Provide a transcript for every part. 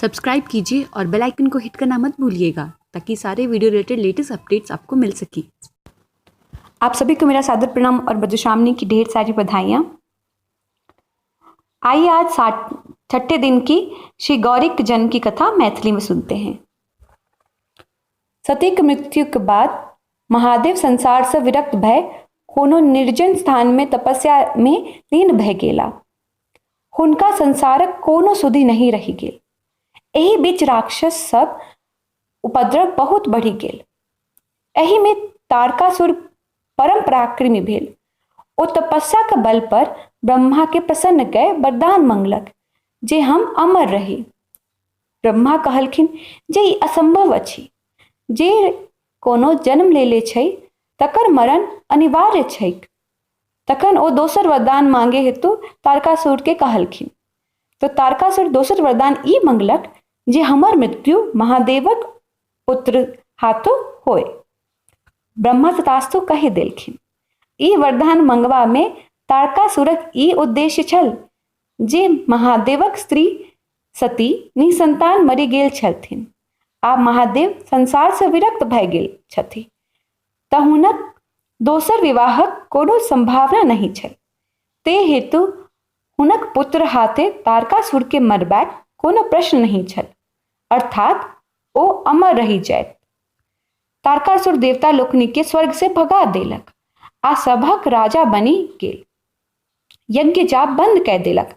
Subscribe कीजिए और बेल icon को हिट करना मत भूलिएगा ताकि सारे वीडियो रिलेटेड लेटेस्ट अपडेट्स आपको मिल सके। आप सभी को मेरा सादर प्रणाम और मधुश्रावणी की ढेर सारी बधाइयाँ। आइए आज 6ठे दिन की श्री गौरी के जन्म की कथा मैथिली में सुनते हैं। सती के मृत्यु के बाद महादेव संसार से विरक्त भय कोनो निर्जन स्थान में तपस्या में लीन भय गेला। हुनका संसारक कोनो सुधि नहीं रही गेल। एही बीच राक्षस सब उपद्रव बहुत बढ़ी गेल। एही में तारकासुर परम पराक्रमी भेल। ओ तपस्या के बल पर ब्रह्मा के प्रसन्न कय वरदान मंगलक जे हम अमर रही। ब्रह्मा कहलखिन जे ई असंभव अछि। जे कोनो जन्म लेले छै तकर मरण अनिवार्य छैक। तखन ओ दोसर वरदान मांगे हेतु तारकासुर के कहलखिन। तो तारकासुर दोसर वरदान ई मंगलक जे हमर मृत्यु महादेवक पुत्र हाथों होय। ब्रह्मा तथास्तु कहि देलखिन। ई वरदान मंगवा में तारकासुरक ई उद्देश्य छल जे महादेवक स्त्री सती निसंतान मरि गेल छलथिन आ महादेव संसार से विरक्त भय गेल छथि त हुनक दोसर विवाहक कोनो संभावना नहीं छल। ते हेतु हुनक पुत्र हाथे तारकासुर के मरबाक कोनो प्रश्न नहीं छल, अर्थात ओ अमर रही जायत। तारकासुर देवता लोकनि के स्वर्ग से भगा देलक आ सभक राजा बनी गेल। यज्ञ जाप बंद कय देलक।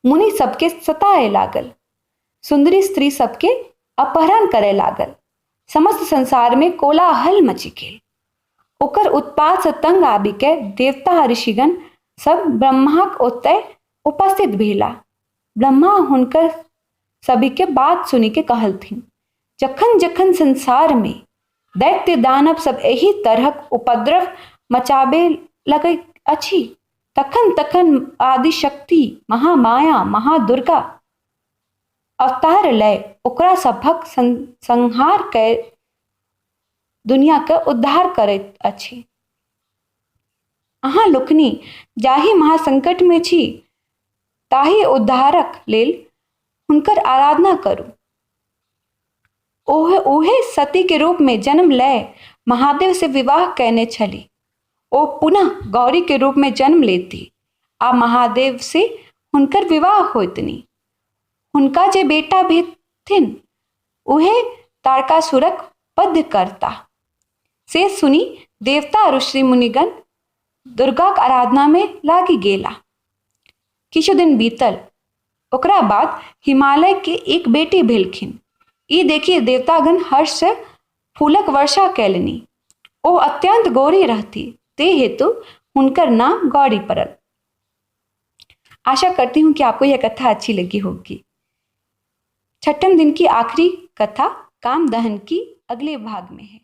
मुनि सबके सताए लागल। सुंदरी स्त्री सबके अपहरण करे लागल। समस्त संसार में कोलाहल मची गेल। ओकर उत्पात से तंग आबि के देवता ऋषिगण सब ब्रह्माक ओतय उपस्थित भेला। ब्रह्मा हुनकर सभी के बात सुनी के कहलथिन, जखन जखन संसार में दैत्य दानव सब एही तरहक उपद्रव मचाबे लगे अछि तखन तखन आदि शक्ति महामाया महादुर्गा अवतार लय ओकरा सभक संहार कर दुनिया के उद्धार करैत अछि। अहाँ लोकनि जाहि महासंकट में छी ताहि उद्धारक लेल हुनकर आराधना करू। ओहे सती के रूप में जन्म लय महादेव से विवाह कैने छली। ओ पुनः गौरी के रूप में जन्म लेती आ महादेव से हुनकर विवाह होतनी। हुनका जे बेटा भेथिन उहे तारकासुरक वध करता। से सुनी देवता और ऋषि मुनिगण दुर्गाक आराधना में लागी गेला। किछु दिन बीतल। ओकरा बाद हिमालय के एक बेटी भेलखिन। ई देखी देवतागण हर्ष से फूलक वर्षा कैलनी। ओ अत्यंत गौरी रहती, ते हेतु उनकर नाम गौरी पड़ल। आशा करती हूं कि आपको यह कथा अच्छी लगी होगी। छठम दिन की आखिरी कथा काम दहन की अगले भाग में है।